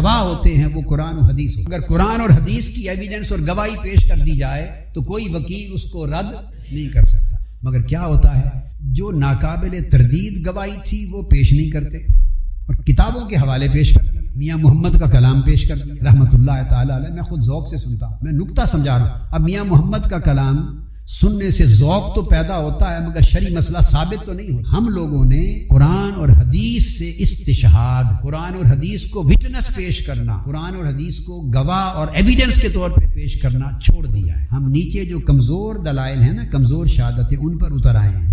گواہ ہوتے ہیں وہ قرآن و حدیث ہوتے ہیں۔ اگر قرآن اور حدیث کی ایویڈنس اور گواہی پیش کر دی جائے تو کوئی وکیل اس کو رد نہیں کر سکتا، مگر کیا ہوتا ہے جو ناقابل تردید گواہی تھی وہ پیش نہیں کرتے اور کتابوں کے حوالے پیش کرتے۔ میاں محمد کا کلام پیش کر دیا رحمۃ اللہ تعالی علیہ، میں خود ذوق سے سنتا ہوں، میں نکتہ سمجھا رہا ہوں۔ اب میاں محمد کا کلام سننے سے ذوق تو پیدا ہوتا ہے مگر شرعی مسئلہ ثابت تو نہیں ہوتا۔ ہم لوگوں نے قرآن اور حدیث سے استشہاد، قرآن اور حدیث کو وٹنس پیش کرنا، قرآن اور حدیث کو گواہ اور ایویڈنس کے طور پہ پیش کرنا چھوڑ دیا ہے۔ ہم نیچے جو کمزور دلائل ہیں نا، کمزور شہادتیں، ان پر اتر آئے ہیں۔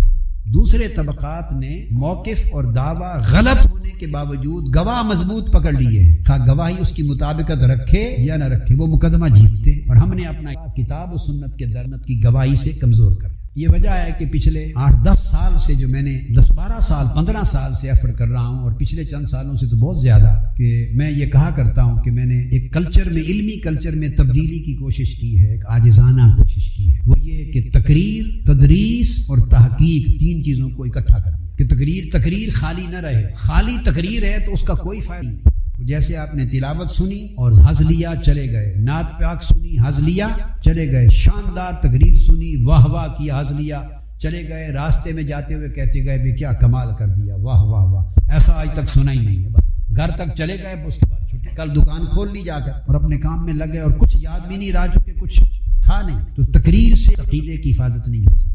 دوسرے طبقات نے موقف اور دعویٰ غلط ہونے کے باوجود گواہ مضبوط پکڑ لیے ہیں، خواہ گواہی اس کی مطابقت رکھے یا نہ رکھے، وہ مقدمہ جیتتے، اور ہم نے اپنا کتاب و سنت کے درنت کی گواہی سے کمزور کر دیا۔ یہ وجہ ہے کہ پچھلے 8-10 سال سے جو میں نے 10-12 سال 15 سال سے ایفرٹ کر رہا ہوں، اور پچھلے چند سالوں سے تو بہت زیادہ، کہ میں یہ کہا کرتا ہوں کہ میں نے ایک کلچر میں، علمی کلچر میں تبدیلی کی کوشش کی ہے، ایک عاجزانہ کوشش کی ہے۔ وہ یہ کہ تقریر، تدریس اور تحقیق، تین چیزوں کو اکٹھا کر دیا کہ تقریر خالی نہ رہے۔ خالی تقریر ہے تو اس کا کوئی فائدہ نہیں۔ جیسے آپ نے تلاوت سنی اور ہنس لیا چلے گئے، نعت پاک سنی ہنس لیا چلے گئے، شاندار تقریر سنی واہ واہ کیا ہنس لیا چلے گئے، راستے میں جاتے ہوئے کہتے گئے بھی کیا کمال کر دیا، واہ واہ واہ، ایسا آج تک سنا ہی نہیں ہے۔ گھر تک چلے گئے، اس کے بعد چھٹی، کل دکان کھول لی جا کر اور اپنے کام میں لگے اور کچھ یاد بھی نہیں رہ چکے، کچھ تھا نہیں۔ تو تقریر سے عقیدے کی حفاظت نہیں ہوتی۔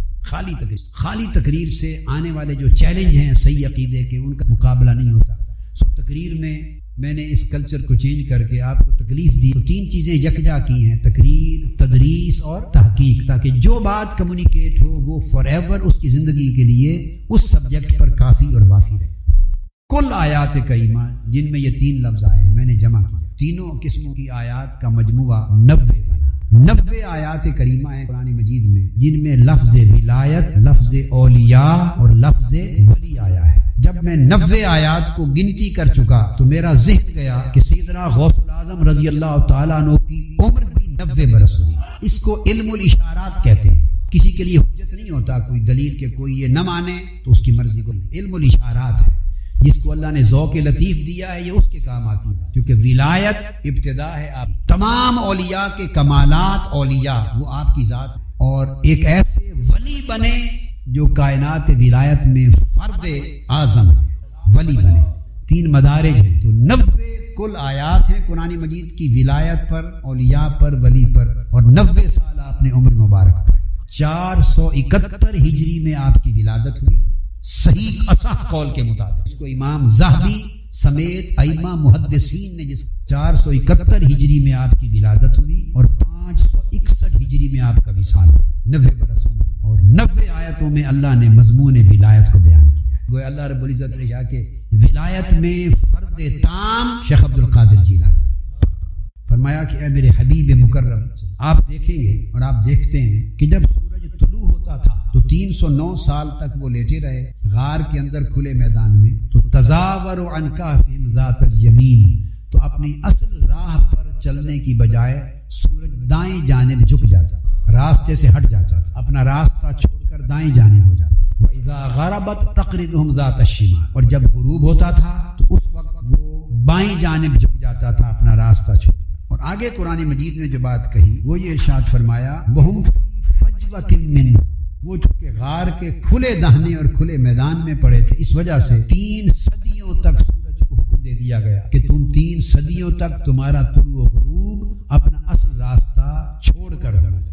خالی تقریر سے آنے والے جو چیلنج ہیں صحیح عقیدے کے، ان کا مقابلہ نہیں ہوتا۔ تقریر میں نے اس کلچر کو چینج کر کے آپ کو تکلیف دی، تو تین چیزیں یکجا کی ہیں، تقریر، تدریس اور تحقیق، تاکہ جو بات کمیونیکیٹ ہو وہ فار ایور اس کی زندگی کے لیے اس سبجیکٹ پر کافی اور وافی رہے۔ کل آیات کریمہ جن میں یہ تین لفظ آئے ہیں میں نے جمع کیا، تینوں قسموں کی آیات کا مجموعہ 90 بنا۔ 90 آیات کریمہ ہیں قرآن مجید میں جن میں لفظ ولایت، لفظ اولیاء اور لفظ ولی آیا ہے۔ جب میں 90 آیات کو گنتی کر چکا تو میرا ذہن گیا کہ سیدنا غوث الاعظم رضی اللہ تعالیٰ عنہ کی عمر بھی 90 برس ہوئی۔ اس کو علم الاشارات کہتے ہیں۔ کسی کے لیے حجت نہیں ہوتا کوئی دلیل کہ کوئی یہ نہ مانے تو اس کی مرضی کو، علم الاشارات ہے جس کو اللہ نے ذوق لطیف دیا ہے، یہ اس کے کام آتی ہے، کیونکہ ولایت ابتدا ہے آپ تمام اولیاء کے کمالات، اولیاء وہ آپ کی ذات، اور ایک ایسے ولی بنے جو کائنات ولایت میں فرد اعظم ہے، ولی بنے۔ تین مدارج ہیں، تو 90 کل آیات ہیں قرآن مجید کی ولایت پر، اولیاء پر، ولی پر، اور 90 سال آپ نے عمر مبارک پائی۔ 471 ہجری میں آپ کی ولادت ہوئی، صحیح اصح قول کے مطابق۔ اس کو امام ذہبی سمیت ائمہ محدثین نے 471 ہجری میں آپ کی ولادت ہوئی اور 561 ہجری میں آپ کا وصال ہوا، 90 برسوں میں، اور 90 آیتوں میں اللہ نے مضمون ولایت کو بیان کیا۔ گویا اللہ رب العزت نے کہا کہ ولایت میں فرد تام شیخ عبد القادر جیلانی، فرمایا کہ اے میرے حبیب مکرم، آپ دیکھیں گے اور آپ دیکھتے ہیں کہ جب سورج طلوع ہوتا تھا تو 309 سال تک وہ لیٹے رہے غار کے اندر کھلے میدان میں، تو تزاور عن کہفہم ذات الیمین، تو اپنی اصل راہ پر چلنے کی بجائے سورج دائیں جانب جھک جاتا، راستے سے ہٹ جاتا تھا، اپنا راستہ چھوڑ کر دائیں جانب ہو جاتا۔ وَإِذَا غَرَبَتْ تَقْرِضُهُمْ ذَاتَ الشِّمَالِ، اور جب غروب ہوتا تھا تو اس وقت وہ بائیں جانب جھک جاتا تھا اپنا راستہ چھوڑ کر۔ اور آگے قرآن مجید نے جو بات کہی وہ یہ ارشاد فرمایا، وَهُمْ فِي فَجْوَةٍ مِّنْهُ، وہ چونکہ غار کے کھلے دہنے اور کھلے میدان میں پڑے تھے، اس وجہ سے 3 صدیوں تک سورج کو حکم دے دیا گیا کہ تم 3 صدیوں تک تمہارا طلوع و غروب اپنا اصل راستہ چھوڑ کر ہونا چاہیے۔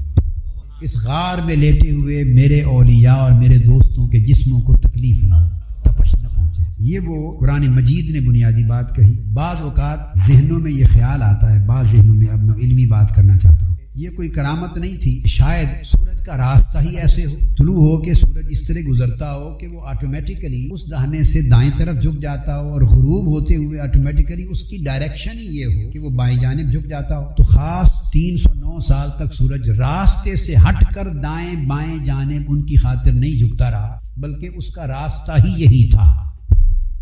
اس غار میں لیٹے ہوئے میرے اولیاء اور میرے دوستوں کے جسموں کو تکلیف نہ ہو، تپش نہ پہنچے، یہ وہ قرآن مجید نے بنیادی بات کہی۔ بعض اوقات ذہنوں میں یہ خیال آتا ہے، بعض ذہنوں میں، اب میں علمی بات کرنا چاہتا ہوں، یہ کوئی کرامت نہیں تھی، شاید سورج کا راستہ ہی ایسے ہو، طلوع ہو کے سورج اس طرح گزرتا ہو کہ وہ آٹومیٹیکلی اس دہنے سے دائیں طرف جھک جاتا ہو، اور غروب ہوتے ہوئے آٹومیٹیکلی اس کی ڈائریکشن ہی یہ ہو کہ وہ بائیں جانب جھک جاتا ہو۔ تو خاص 309 سال تک سورج راستے سے ہٹ کر دائیں بائیں جانب ان کی خاطر نہیں جھکتا رہا، بلکہ اس کا راستہ ہی یہی تھا۔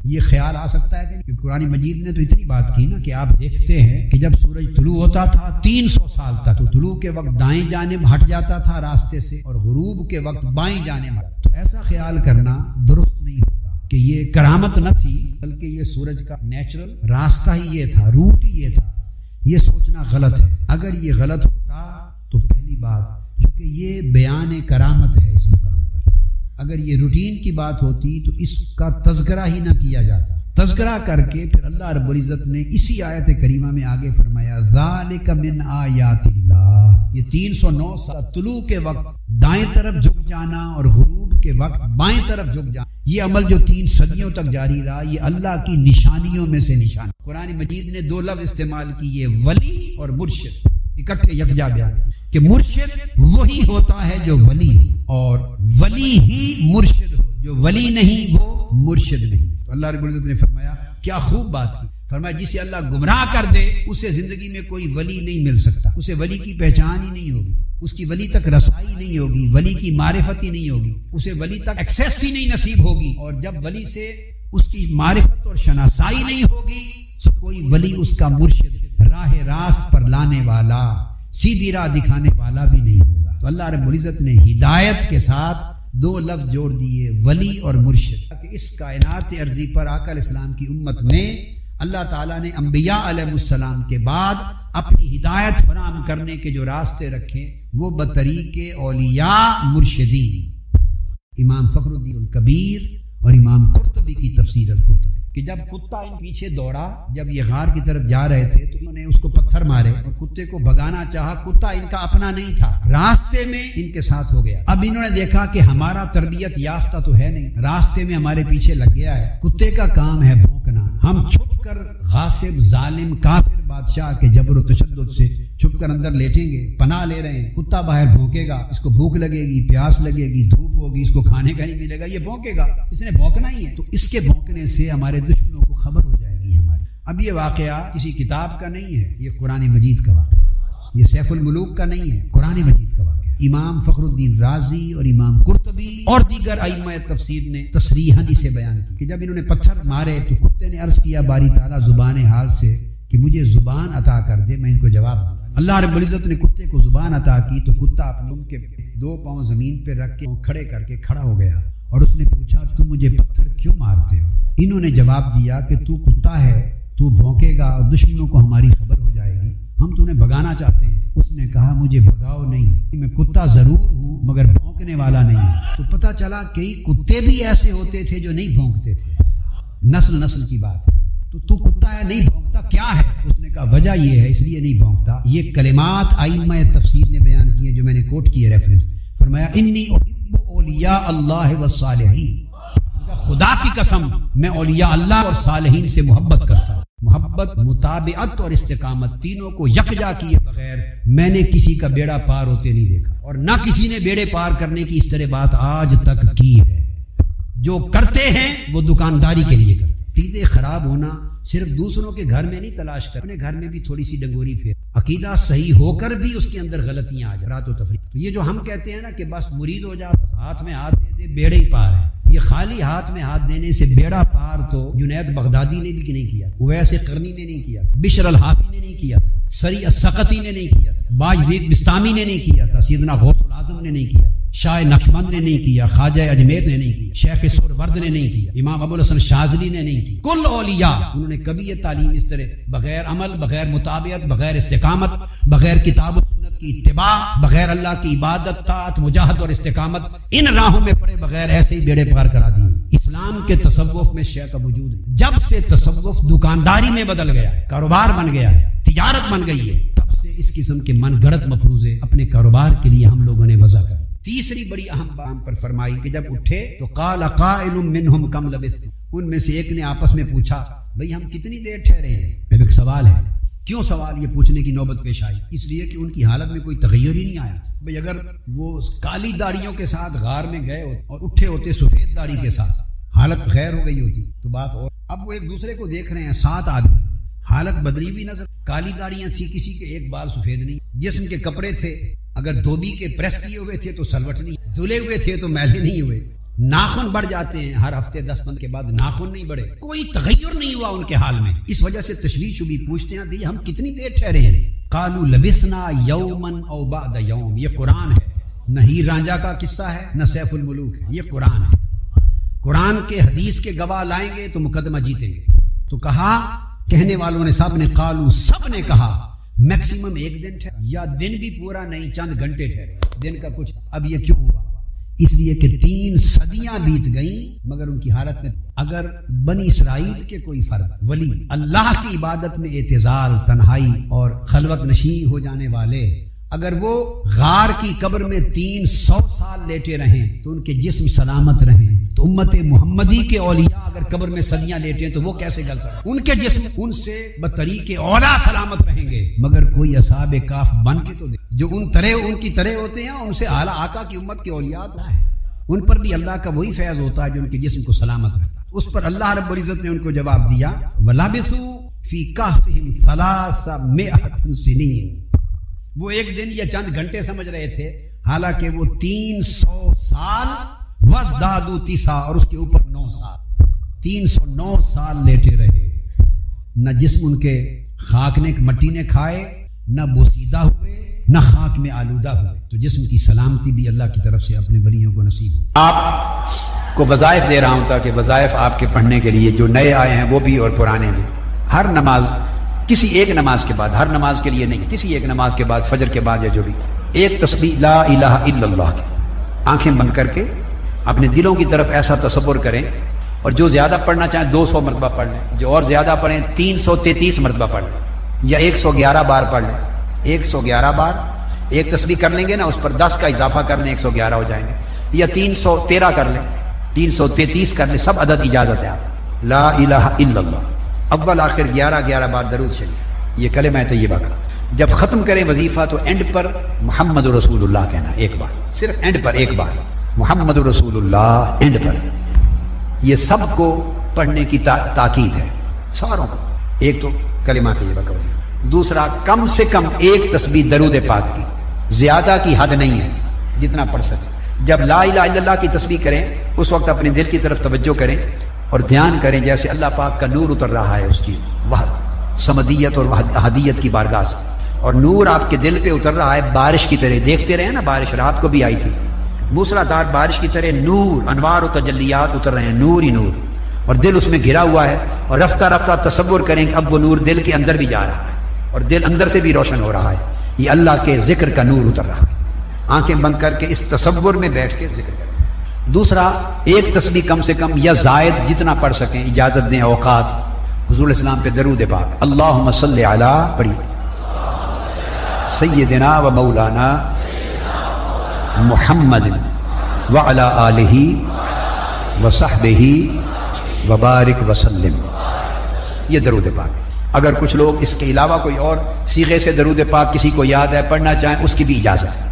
یہ خیال آ سکتا ہے کہ قرآن مجید نے تو اتنی بات کی نا کہ آپ دیکھتے ہیں کہ جب سورج طلوع ہوتا تھا 300 سال تک، تو طلوع کے وقت دائیں جانب ہٹ جاتا تھا راستے سے، اور غروب کے وقت بائیں جانب ہٹ، تو ایسا خیال کرنا درست نہیں ہوگا کہ یہ کرامت نہ تھی، بلکہ یہ سورج کا نیچرل راستہ ہی یہ تھا، روٹ ہی یہ تھا. یہ سوچنا غلط ہے. اگر یہ غلط ہوتا تو پہلی بات چونکہ یہ بیان کرامت ہے اس مقام پر، اگر یہ روٹین کی بات ہوتی تو اس کا تذکرہ ہی نہ کیا جاتا. تذکرہ کر کے پھر اللہ رب العزت نے اسی آیت کریمہ میں آگے فرمایا ذالک من آیات اللہ. یہ 309 سال طلوع کے وقت دائیں طرف جھک جانا اور غروب کے وقت بائیں طرف جھک جانا، یہ عمل جو 3 صدیوں تک جاری رہا، یہ اللہ کی نشانیوں میں سے نشان. قرآن مجید نے 2 لفظ استعمال کیے، ولی اور مرشد، اکٹھے یکجا بیان کہ مرشد وہی ہوتا ہے جو ولی ہو، اور ولی ہی مرشد ہو، جو ولی نہیں وہ مرشد نہیں. تو اللہ رب العزت نے فرمایا کیا خوب بات کی، فرمایا جسے اللہ گمراہ کر دے اسے زندگی میں کوئی ولی نہیں مل سکتا، اسے ولی کی پہچان ہی نہیں ہوگی، اس کی ولی تک رسائی نہیں ہوگی، ولی کی معرفت ہی نہیں ہوگی، اسے ولی تک ایکسیس ہی نہیں نصیب ہوگی. اور جب ولی سے اس کی معرفت اور شناسائی نہیں ہوگی تو کوئی ولی اس کا مرشد، راہ راست پر لانے والا، سیدھی راہ دکھانے والا بھی نہیں ہوگا. تو اللہ رب العزت نے ہدایت کے ساتھ 2 لفظ جوڑ دیے، ولی اور مرشد. کہ اس کائنات عرضی پر آقا علیہ السلام کی امت میں اللہ تعالیٰ نے انبیاء علیہ السلام کے بعد اپنی ہدایت فراہم کرنے کے جو راستے رکھے وہ بطریق اولیاء مرشدین. امام فخر الدین الکبیر اور امام قرطبی کی تفسیر القرطبی کہ جب کتا ان پیچھے دوڑا، جب یہ غار کی طرف جا رہے تھے تو انہوں نے اس کو پتھر مارے اور کتے کو بھگانا چاہا. کتا ان کا اپنا نہیں تھا، راستے میں ان کے ساتھ ہو گیا. اب انہوں نے دیکھا کہ ہمارا تربیت یافتہ تو ہے نہیں، راستے میں ہمارے پیچھے لگ گیا ہے، کتے کا کام ہے بھونکنا، ہم چھپ کر غاصب ظالم کافر بادشاہ کے جبر و تشدد سے چھپ کر اندر لیٹیں گے، پناہ لے رہے ہیں. کتا باہر بھونکے گا، اس کو بھوک لگے گی، پیاس لگے گی، دھوپ ہوگی، اس کو کھانے کا نہیں ملے گا، یہ بھونکے گا، اس نے بھونکنا ہی ہے. تو اس کے بھونکنے سے ہمارے دشمنوں کو خبر ہو جائے گی ہماری. اب یہ واقعہ کسی کتاب کا نہیں ہے، یہ قرآن مجید کا واقعہ ہے، یہ سیف الملوک کا نہیں ہے، قرآن مجید کا واقعہ. امام فخر الدین رازی اور امام قرطبی اور دیگر ائمہ تفسیر نے تصریحاً اسے بیان کی کہ جب انہوں نے پتھر مارے تو کتے نے عرض کیا باری تعالیٰ زبان حال سے کہ مجھے زبان عطا کر دے، میں ان کو جواب دوں. اللہ رب العزت نے کتے کو زبان عطا کی تو کتا اپنے کے 2 پاؤں زمین پہ رکھ کے کھڑے کر کے کھڑا ہو گیا اور اس نے پوچھا تم مجھے پتھر کیوں مارتے ہو؟ انہوں نے جواب دیا کہ تو کتا ہے، تو بھونکے گا اور دشمنوں کو ہماری خبر ہو جائے گی، ہم تمہیں بھگانا چاہتے ہیں. اس نے کہا مجھے بھگاؤ نہیں، میں کتا ضرور ہوں مگر بھونکنے والا نہیں ہوں. تو پتہ چلا کئی کتے بھی ایسے ہوتے تھے جو نہیں بھونکتے تھے، نسل کی بات ہے. تو کتا ہے نہیں بھونکتا کیا ہے؟ اس نے کہا وجہ یہ ہے اس لیے نہیں بھونکتا. یہ کلمات ائمہ تفسیر نے بیان کیے جو میں نے کوٹ کیے ریفرنس. فرمایا انی احب اولیاء اللہ والصالحین، خدا کی قسم میں اولیاء اللہ اور صالحین سے محبت کرتا ہوں. محبت، متابعت اور استقامت تینوں کو یکجا کیے بغیر میں نے کسی کا بیڑا پار ہوتے نہیں دیکھا، اور نہ کسی نے بیڑے پار کرنے کی اس طرح بات آج تک کی ہے. جو کرتے ہیں وہ دکانداری کے لیے کرتے ہیں. عقیدے خراب ہونا صرف دوسروں کے گھر میں نہیں تلاش کر، اپنے گھر میں بھی تھوڑی سی ڈنگوری پھیر. عقیدہ صحیح ہو کر بھی اس کے اندر غلطیاں آ جائیں، رات و تفریح. تو یہ جو ہم کہتے ہیں نا کہ بس مرید ہو جا، ہاتھ میں ہاتھ دے دے بیڑے ہی پار ہے، یہ خالی ہاتھ میں ہاتھ دینے سے بیڑا پار تو جنید بغدادی نے بھی نہیں کیا، اویس قرنی نے نہیں کیا، بشر الحافی نے نہیں کیا تھا، سری السقطی نے نہیں کیا تھا، باجزید بستامی نے نہیں کیا تھا، سیدنا غوث الاعظم نے نہیں کیا تھا، شاہ نقشبند نے نہیں کیا، خواجہ اجمیر نے نہیں کیا، شیخ سہروردِ نے نہیں کیا، امام ابو الحسن شاذلی نے نہیں کی. کل اولیاء انہوں نے کبھی یہ تعلیم اس طرح بغیر عمل، بغیر متابعت، بغیر استقامت، بغیر کتاب و سنت کی اتباع، بغیر اللہ کی عبادت، طاعت، مجاہد اور استقامت، ان راہوں میں پڑے بغیر ایسے ہی بیڑے پار کرا دیے. اسلام کے تصوف میں شے کا وجود ہے. جب سے تصوف دکانداری میں بدل گیا ہے، کاروبار بن گیا ہے، تجارت بن گئی ہے، تب سے اس قسم کے من گڑت مفروضے اپنے کاروبار کے لیے ہم لوگوں نے وضع کر. تیسری بڑی اہم بات پر فرمائی کہ جب اٹھے تو قال قائل منهم کم لبثتم، ان میں سے ایک نے آپس میں پوچھا بھئی ہم کتنی دیر ٹھہرے ہیں. ایک سوال ہے، کیوں سوال یہ پوچھنے کی نوبت پیش آئی؟ اس لیے کہ ان کی حالت میں کوئی تغیر ہی نہیں آیا تھا. بھئی اگر وہ کالی داڑیوں کے ساتھ غار میں گئے ہوتے اور اٹھے ہوتے سفید داڑھی کے ساتھ، حالت غیر ہو گئی ہوتی تو بات اور. اب وہ ایک دوسرے کو دیکھ رہے ہیں، 7 آدمی، حالت بدلی بھی نظر. کالی داڑیاں تھی، کسی کے ایک بال سفید نہیں، جسم کے کپڑے تھے اگر دھوبی کے پریس کیے ہوئے تھے تو سلوٹ نہیں، دھلے ہوئے تھے تو میلے نہیں ہوئے. ناخن بڑھ جاتے ہیں ہر ہفتے 10-15 کے بعد، ناخن نہیں بڑھے، کوئی تغیر نہیں ہوا ان کے حال میں. اس وجہ سے تشویش بھی پوچھتے ہیں کہ ہم کتنی دیر ٹھہرے ہیں. قالوا لبثنا یوما او بعد یوم. یہ قرآن ہے، نہ ہیر رانجھا کا قصہ ہے، نہ سیف الملوک ہے، یہ قرآن ہے. قرآن کے حدیث کے گواہ لائیں گے تو مقدمہ جیتیں گے. تو کہا، کہنے والوں نے سب نے، قالو سب نے کہا، میکسیمم ایک دن ٹھہرا یا دن بھی پورا نہیں، چند گھنٹے ٹھہرے، دن کا کچھ. اب یہ کیوں ہوا؟ اس لیے کہ 3 صدیاں بیت گئیں مگر ان کی حالت میں. اگر بنی اسرائیل کے کوئی فرد ولی اللہ کی عبادت میں اعتزال، تنہائی اور خلوت نشین ہو جانے والے، اگر وہ غار کی قبر میں 300 سال لیٹے رہیں تو ان کے جسم سلامت رہیں، تو امت محمدی کے اولیاء اگر قبر میں صدیاں لیٹے ہیں تو وہ کیسے گل سکتے؟ ان کے جسم ان سے بطریق اولا سلامت رہیں گے. مگر کوئی اصحاب کاف بن کے تو دے جو ان کی طرح ہوتے ہیں، ان سے اعلیٰ آقا کی امت کے اولیاء ہے، ان پر بھی اللہ کا وہی فیض ہوتا ہے جو ان کے جسم کو سلامت رکھتا ہے. اس پر اللہ رب العزت نے ان کو جواب دیا، وَلَبِثُوا فِي كَهْفِهِمْ 300 سنین. وہ ایک دن یا چند گھنٹے سمجھ رہے تھے، حالانکہ وہ 300 سال وَازْدَادُوا 9 اور اس کے اوپر 9 سال، 309 سال لیٹے رہے. نہ جسم ان کے خاک نے مٹی نے کھائے، نہ بوسیدہ ہوئے، نہ خاک میں آلودہ ہوئے. تو جسم کی سلامتی بھی اللہ کی طرف سے اپنے ولیوں کو نصیب ہوتی. آپ کو وظائف دے رہا ہوں تاکہ وظائف آپ کے پڑھنے کے لیے جو نئے آئے ہیں وہ بھی اور پرانے بھی. ہر نماز، کسی ایک نماز کے بعد، ہر نماز کے لیے نہیں، کسی ایک نماز کے بعد، فجر کے بعد یا جو بھی، ایک تسبیح لا الہ الا اللہ کی آنکھیں بند کر کے اپنے دلوں کی طرف ایسا تصور کریں. اور جو زیادہ پڑھنا چاہیں 200 مرتبہ پڑھ لیں، جو اور زیادہ پڑھیں 333 مرتبہ پڑھ لیں، یا 111 بار پڑھ لیں. 111 بار ایک تسبیح کر لیں گے نا، اس پر 10 کا اضافہ کر لیں، 111 ہو جائیں گے. یا 313 کر لیں، 333 کر لیں، سب عدد اجازت ہے. آپ لا الہ الا اللہ اول آخر 11 بار درود شریف، یہ کلمہ طیبہ کا. جب ختم کریں وظیفہ تو اینڈ پر محمد رسول اللہ کہنا، ایک بار، صرف اینڈ پر ایک بار محمد رسول اللہ اینڈ پر. یہ سب کو پڑھنے کی تاکید ہے، ساروں کو. ایک تو کلمہ طیبہ کا وظیفہ، دوسرا کم سے کم ایک تسبیح درود پاک کی، زیادہ کی حد نہیں ہے، جتنا پڑھ سکتے. جب لا الہ الا اللہ کی تسبیح کریں اس وقت اپنے دل کی طرف توجہ کریں اور دھیان کریں جیسے اللہ پاک کا نور اتر رہا ہے اس کی سمدیت اور احدیت کی بارگاہ سے، اور نور آپ کے دل پہ اتر رہا ہے بارش کی طرح. دیکھتے رہے نا، بارش رات کو بھی آئی تھی، موسلادھار بارش کی طرح نور، انوار و تجلیات اتر رہے ہیں، نور ہی نور، اور دل اس میں گھرا ہوا ہے. اور رفتہ رفتہ تصور کریں کہ اب وہ نور دل کے اندر بھی جا رہا ہے اور دل اندر سے بھی روشن ہو رہا ہے. یہ اللہ کے ذکر کا نور اتر رہا ہے. آنکھیں بند کر کے اس تصور میں بیٹھ کے ذکر کریں. دوسرا، ایک تسبیح کم سے کم یا زائد جتنا پڑھ سکیں اجازت دیں. اوقات حضور اسلام پہ درود پاک، اللہم صلی علی، پڑھی، سیدنا و مولانا محمد وعلی آلہ وصحبہ وبارک وسلم. یہ درود پاک. اگر کچھ لوگ اس کے علاوہ کوئی اور صیغے سے درود پاک کسی کو یاد ہے پڑھنا چاہیں اس کی بھی اجازت ہے.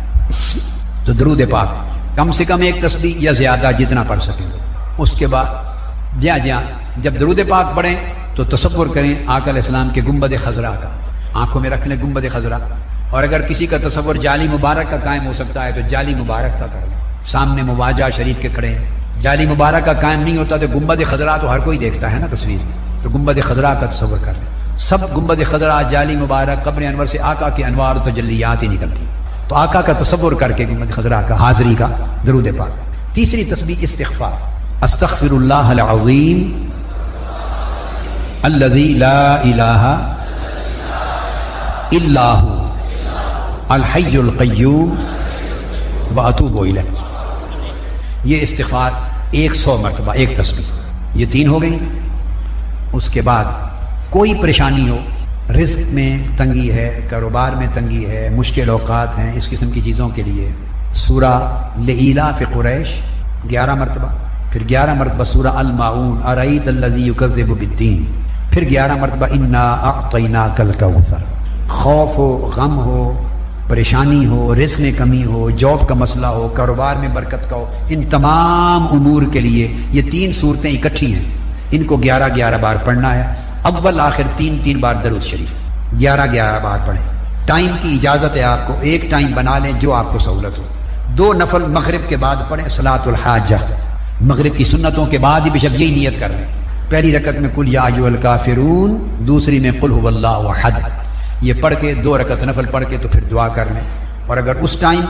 تو درود پاک کم سے کم ایک تسبیح یا زیادہ جتنا پڑھ سکیں. اس کے بعد جب درود پاک پڑھیں تو تصور کریں آقا علیہ السلام کے گنبد خضرا کا، آنکھوں میں رکھ لیں گنبد خضرا. اور اگر کسی کا تصور جالی مبارک کا قائم ہو سکتا ہے تو جالی مبارک کا کر لیں. سامنے مواجہ شریف کے کھڑے ہیں، جالی مبارک کا قائم نہیں ہوتا تو گنبد خضرا تو ہر کوئی دیکھتا ہے نا تصویر، تو گنبد خضرا کا تصور کر لیں. سب گنبد خضرا، جالی مبارک، قبر انور سے آقا کے انوار و تجلیات ہی نکلتی، تو آقا کا تصور کر کے گنبد خضرا کا حاضری کا درود پاک. تیسری تسبیح استغفار، استغفر اللہ العظیم الذی لا الہ الا ھو الحی القیوم واتوب الیہ. یہ استغفار 100 مرتبہ ایک تسبیح. یہ 3 ہو گئی. اس کے بعد کوئی پریشانی ہو، رزق میں تنگی ہے، کاروبار میں تنگی ہے، مشکل اوقات ہیں، اس قسم کی چیزوں کے لیے سورہ لإلاف قریش 11 مرتبہ، پھر 11 مرتبہ سورہ الماعون ارأیت الذی یکذب بالدین، پھر 11 مرتبہ انا اعطیناک الکوثر. خوف ہو، غم ہو، پریشانی ہو، رزق میں کمی ہو، جاب کا مسئلہ ہو، کاروبار میں برکت کا ہو، ان تمام امور کے لیے یہ 3 صورتیں اکٹھی ہیں. ان کو 11 بار پڑھنا ہے. اول آخر 3 بار درود شریف 11 بار پڑھیں. ٹائم کی اجازت ہے آپ کو، ایک ٹائم بنا لیں جو آپ کو سہولت ہو. 2 نفل مغرب کے بعد پڑھیں، صلاۃ الحاجہ، مغرب کی سنتوں کے بعد ہی بشک یہی نیت کر لیں. پہلی رکعت میں قل یا ایھا الکافرون، دوسری میں قل ھو اللہ احد. یہ پڑھ کے 2 رکعت نفل پڑھ کے تو پھر دعا کر لیں. اور اگر اس ٹائم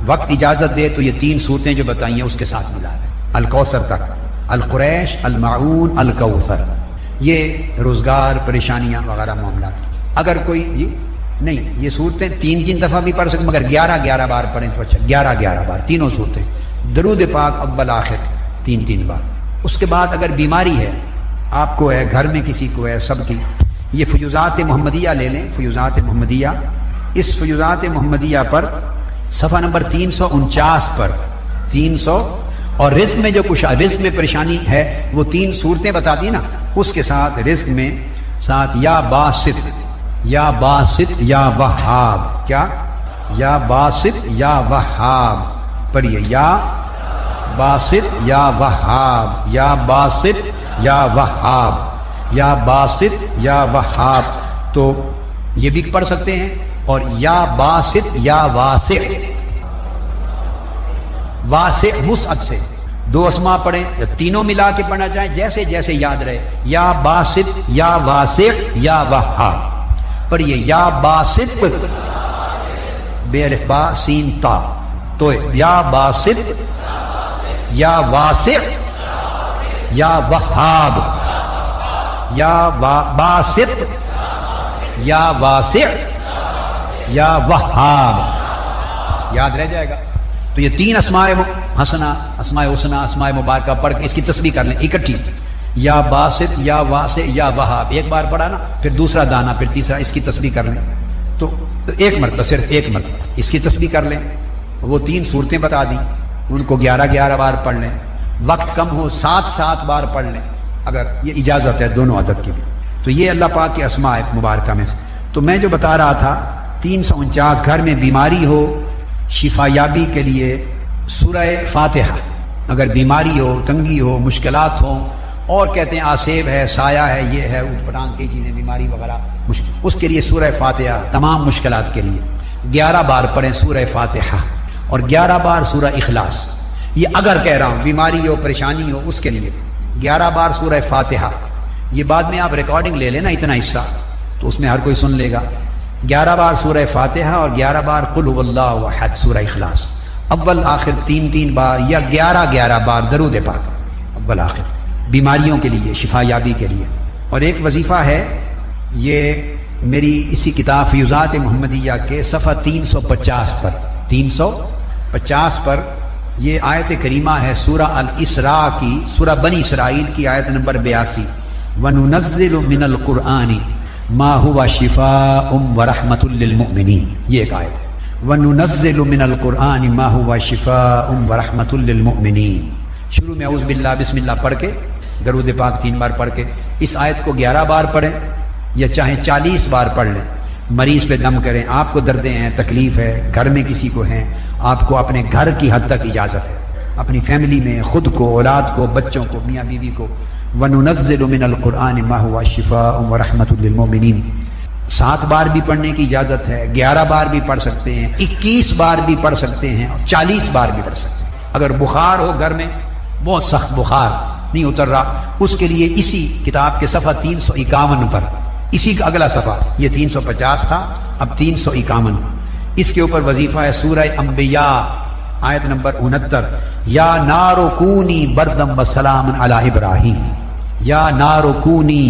وقت اجازت دے تو یہ 3 صورتیں جو بتائی ہیں اس کے ساتھ ملا لیں، الکوثر تک، القریش، المعون، الکوثر، یہ روزگار، پریشانیاں وغیرہ معاملات۔ اگر کوئی نہیں، یہ صورتیں 3 دفعہ بھی پڑھ سکتے، مگر 11 بار پڑھیں تو اچھا، 11 بار تینوں صورتیں، درود پاک اول آخر 3 بار۔ اس کے بعد اگر بیماری ہے، آپ کو ہے، گھر میں کسی کو ہے، سب کی، یہ فیوزات محمدیہ لے لیں، فیوزات محمدیہ، اس فیوزات محمدیہ پر صفحہ نمبر 349 پر 300، اور رزق میں جو کچھ رزق میں پریشانی ہے وہ 3 صورتیں بتا دی نا، اس کے ساتھ رزق میں ساتھ یا باسط یا وہاب، کیا؟ یا باسط یا وہاب، پڑھیے، یا باسط یا وہاب، یا باسط یا وہاب، یا باسط یا وہاب، تو یہ بھی پڑھ سکتے ہیں، اور یا باسط یا واسع، واسع وسعت سے 2 اسماء پڑھیں، یا تینوں ملا کے پڑھنا چاہیں، جیسے جیسے یاد رہے، یا باسط یا واسع یا وہاب، پڑھیے، یا باسط بے الف با سین تا، تو یا باسط یا واسع یا وہاب، یا باسط یا واسع یا وہاب، یاد رہ جائے گا۔ تو یہ 3 اسماء حسنہ، اسماء حسنہ، اسماء مبارکہ پڑھ کے اس کی تسبیح کر لیں اکٹھی، یا باسط یا واسع یا وہاب، ایک بار پڑھا نا، پھر دوسرا دانا، پھر تیسرا، اس کی تسبیح کر لیں، تو ایک مرتبہ، صرف ایک مرتبہ اس کی تسبیح کر لیں۔ وہ 3 صورتیں بتا دی، ان کو 11 بار پڑھ لیں، وقت کم ہو 7 بار پڑھ لیں، اگر یہ اجازت ہے دونوں عدد کی بھی۔ تو یہ اللہ پاک کے اسماء مبارکہ میں سے۔ تو میں جو بتا رہا تھا 349، گھر میں بیماری ہو، شفا یابی کے لیے سورہ فاتحہ، اگر بیماری ہو، تنگی ہو، مشکلات ہوں، اور کہتے ہیں آسیب ہے، سایہ ہے، یہ ہے، اوٹ پٹانگ کی چیزیں، بیماری وغیرہ، اس کے لیے سورہ فاتحہ تمام مشکلات کے لیے 11 بار پڑھیں سورہ فاتحہ، اور 11 بار سورہ اخلاص۔ یہ اگر کہہ رہا ہوں بیماری ہو، پریشانی ہو، اس کے لیے 11 بار سورہ فاتحہ۔ یہ بعد میں آپ ریکارڈنگ لے لینا اتنا حصہ، تو اس میں ہر کوئی سن لے گا۔ 11 بار سورہ فاتحہ اور 11 بار قل هو اللہ احد سورہ اخلاص، اول آخر 3 بار، یا 11 بار درود پاک اول آخر، بیماریوں کے لیے، شفا یابی کے لیے۔ اور ایک وظیفہ ہے، یہ میری اسی کتاب فیوزات محمدیہ کے صفحہ 350 پر 350 پر یہ آیت کریمہ ہے سورہ الاسراء کی، سورہ بنی اسرائیل کی آیت نمبر 82، وَنُنَزِّلُ مِنَ الْقُرْآنِ مَا هُوَ شِفَاءٌ وَرَحْمَةٌ لِّلْمُؤْمِنِينَ، یہ ایک آیت ہے، وَنُنَزِّلُ مِنَ الْقُرْآنِ مَا هُوَ شِفَاءٌ وَرَحْمَةٌ لِّلْمُؤْمِنِينَ۔ شروع میں اعوذ باللہ بسم اللہ پڑھ کے، درود پاک 3 بار پڑھ کے، اس آیت کو 11 بار پڑھیں، یا چاہیں 40 بار پڑھ لیں، مریض پہ دم کریں، آپ کو دردیں ہیں، تکلیف ہے، گھر میں کسی کو ہیں، آپ کو اپنے گھر کی حد تک اجازت ہے، اپنی فیملی میں، خود کو، اولاد کو، بچوں کو، میاں بیوی کو۔ وَنُنَزِّلُ مِنَ الْقُرْآنِ مَا هُوَ شِفَاءٌ وَرَحْمَةٌ لِّلْمُؤْمِنِينَ۔ 7 بار بھی پڑھنے کی اجازت ہے، 11 بار بھی پڑھ سکتے ہیں، 21 بار بھی پڑھ سکتے ہیں، اور 40 بار بھی پڑھ سکتے ہیں۔ اگر بخار ہو گھر میں، بہت سخت بخار نہیں اتر رہا، اس کے لیے اسی کتاب کے صفحہ 351 پر، اسی کا اگلا صفحہ، یہ 350 تھا، اب 351، اس کے اوپر وظیفہ ہے سورہ انبیاء آیت نمبر 69، یا نار کونی بردم و سلام علی ابراہیم، یا نار کونی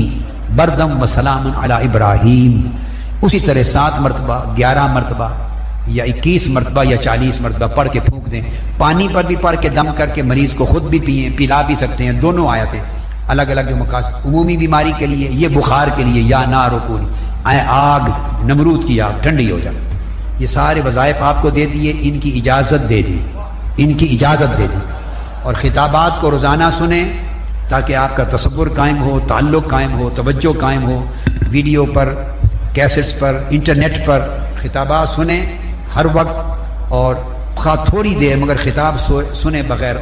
بردم و سلام علی ابراہیم۔ اسی طرح 7 مرتبہ، 11 مرتبہ، یا 21 مرتبہ، یا 40 مرتبہ پڑھ کے پھونک دیں۔ پانی پر بھی پڑھ کے دم کر کے مریض کو خود بھی پئیں، پلا بھی سکتے ہیں، دونوں آیتیں الگ الگ جو مقاصد، عمومی بیماری کے لیے، یہ بخار کے لیے، یا نار کونی، آگ، نمرود کی آگ ٹھنڈی ہو جائے۔ یہ سارے وظائف آپ کو دے دیے، ان کی اجازت دے دی، ان کی اجازت دے دی، اور خطابات کو روزانہ سنیں تاکہ آپ کا تصور قائم ہو، تعلق قائم ہو، توجہ قائم ہو۔ ویڈیو پر، کیسٹس پر، انٹرنیٹ پر خطابات سنیں ہر وقت، اور خواہ تھوڑی دیر مگر خطاب سنے بغیر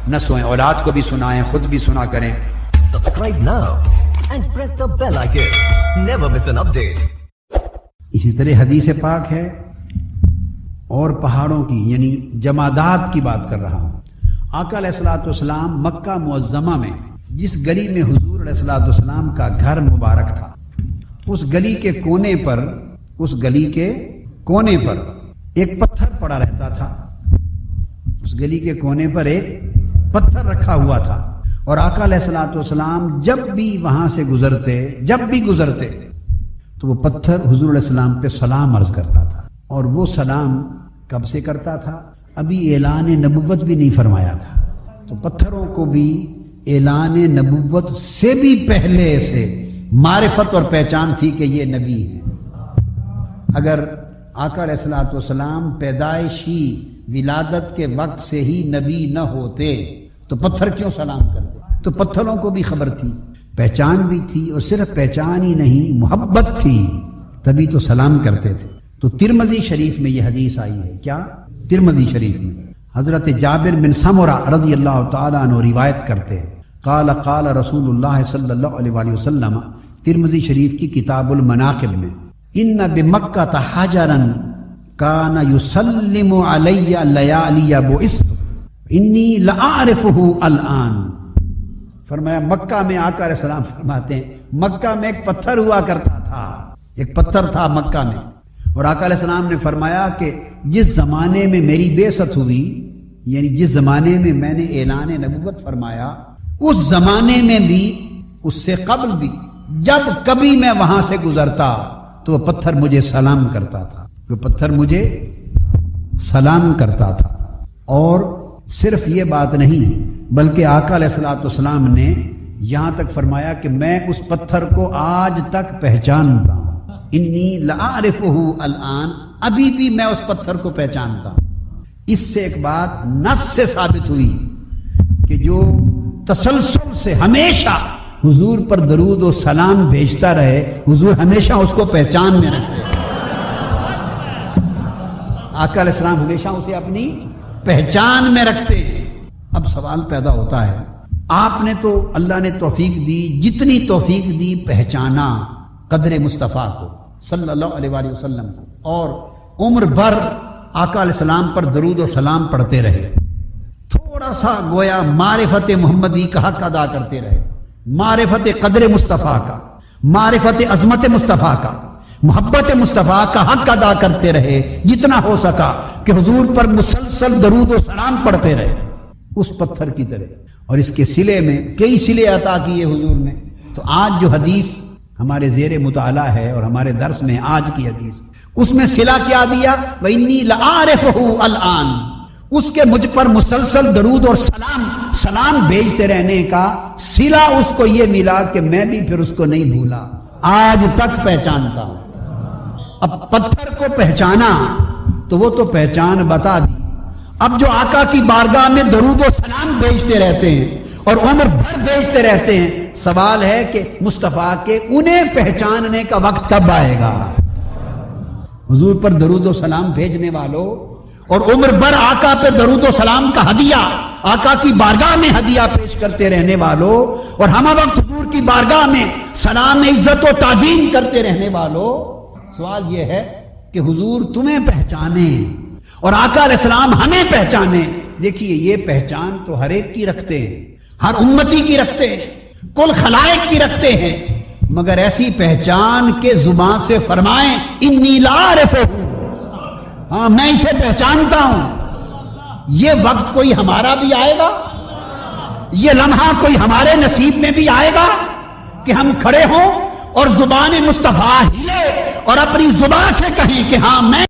نہ سوئیں، اولاد کو بھی سنائیں، خود بھی سنا کریں۔ Subscribe now and press the bell icon. Never miss an update. اسی طرح حدیث پاک ہے، اور پہاڑوں کی یعنی جمادات کی بات کر رہا ہوں۔ آقا علیہ الصلوۃ والسلام مکہ معظمہ میں جس گلی میں حضور علیہ الصلوۃ والسلام کا گھر مبارک تھا، اس گلی کے کونے پر، اس گلی کے کونے پر ایک پتھر پڑا رہتا تھا، اس گلی کے کونے پر ایک پتھر رکھا ہوا تھا، اور آقا علیہ الصلوۃ والسلام جب بھی وہاں سے گزرتے تو وہ پتھر حضور علیہ السلام پہ سلام عرض کرتا تھا. اور وہ سلام کب سے کرتا تھا؟ ابھی اعلان نبوت بھی نہیں فرمایا تھا. تو پتھروں کو بھی اعلان نبوت سے بھی پہلے سے معرفت اور پہچان تھی کہ یہ نبی ہے. اگر آقا علیہ الصلوۃ والسلام پیدائشی ولادت کے وقت سے ہی نبی نہ ہوتے تو پتھر کیوں سلام کرتے؟ تو پتھروں کو بھی خبر تھی، پہچان بھی تھی، اور صرف پہچان ہی نہیں محبت تھی، تبھی تو سلام کرتے تھے. تو ترمذی شریف میں یہ حدیث آئی ہے. کیا؟ ترمذی شریف میں حضرت جابر بن سمرہ رضی اللہ تعالیٰ عنہ روایت کرتے ہیں، قال قال رسول اللہ صلی اللہ علیہ وآلہ وسلم، ترمذی شریف کی کتاب المناقب میں، ان بمکہ حجرا کان یسلم علی لیالی بعثت انی لاعرفہ الآن. فرمایا مکہ میں آقا علیہ السلام فرماتے ہیں مکہ میں ایک پتھر ہوا کرتا تھا، ایک پتھر تھا مکہ میں، اور آقا علیہ السلام نے فرمایا کہ جس زمانے میں میری بعثت ہوئی، یعنی جس زمانے میں میں نے اعلان نبوت فرمایا، اس زمانے میں بھی، اس سے قبل بھی، جب کبھی میں وہاں سے گزرتا تو وہ پتھر مجھے سلام کرتا تھا، وہ پتھر مجھے سلام کرتا تھا. اور صرف یہ بات نہیں بلکہ آقا علیہ الصلوۃ والسلام نے یہاں تک فرمایا کہ میں اس پتھر کو آج تک پہچانتا ہوں. انی لاعرفہ الآن، ابھی بھی میں اس پتھر کو پہچانتا ہوں. اس سے ایک بات نص سے ثابت ہوئی کہ جو تسلسل سے ہمیشہ حضور پر درود و سلام بھیجتا رہے، حضور ہمیشہ اس کو پہچان میں رکھتے. آقا علیہ السلام ہمیشہ اسے اپنی پہچان میں رکھتے. اب سوال پیدا ہوتا ہے، آپ نے تو اللہ نے توفیق دی، جتنی توفیق دی پہچانا قدر مصطفیٰ کو صلی اللہ علیہ وآلہ وسلم کو، اور عمر بھر آقا علیہ السلام پر درود و سلام پڑھتے رہے، تھوڑا سا گویا معرفت محمدی کا حق ادا کرتے رہے، معرفت قدر مصطفیٰ کا، معرفت عظمت مصطفیٰ کا، محبت مصطفیٰ کا حق ادا کرتے رہے جتنا ہو سکا، کہ حضور پر مسلسل درود و سلام پڑھتے رہے اس پتھر کی طرح. اور اس کے صلے میں کئی صلے عطا کیے حضور نے. تو آج جو حدیث ہمارے زیر مطالعہ ہے اور ہمارے درس میں آج کی حدیث، اس میں صلہ کیا دیا؟ وَإِنِّي لَأَعْرِفُهُ الْآن، اس کے مجھ پر مسلسل درود اور سلام بھیجتے رہنے کا صلہ اس کو یہ ملا کہ میں بھی پھر اس کو نہیں بھولا، آج تک پہچانتا ہوں. اب پتھر کو پہچانا تو وہ تو پہچان بتا دی. اب جو آقا کی بارگاہ میں درود و سلام بھیجتے رہتے ہیں اور عمر بھر بھیجتے رہتے ہیں، سوال ہے کہ مصطفیٰ کے انہیں پہچاننے کا وقت کب آئے گا؟ حضور پر درود و سلام بھیجنے والوں اور عمر بھر آقا پہ درود و سلام کا ہدیہ، آقا کی بارگاہ میں ہدیہ پیش کرتے رہنے والوں، اور ہمہ وقت حضور کی بارگاہ میں سلام عزت و تعظیم کرتے رہنے والوں، سوال یہ ہے کہ حضور تمہیں پہچانے اور آقا علیہ السلام ہمیں پہچانے. دیکھیے یہ پہچان تو ہر ایک کی رکھتے ہیں، ہر امتی کی رکھتے ہیں، کل خلائق کی رکھتے ہیں، مگر ایسی پہچان کے زبان سے فرمائیں انی لاعرفہ، ہاں میں اسے پہچانتا ہوں. یہ وقت کوئی ہمارا بھی آئے گا، یہ لمحہ کوئی ہمارے نصیب میں بھی آئے گا کہ ہم کھڑے ہوں اور زبان مصطفیٰ ہلے اور اپنی زبان سے کہیں کہ ہاں میں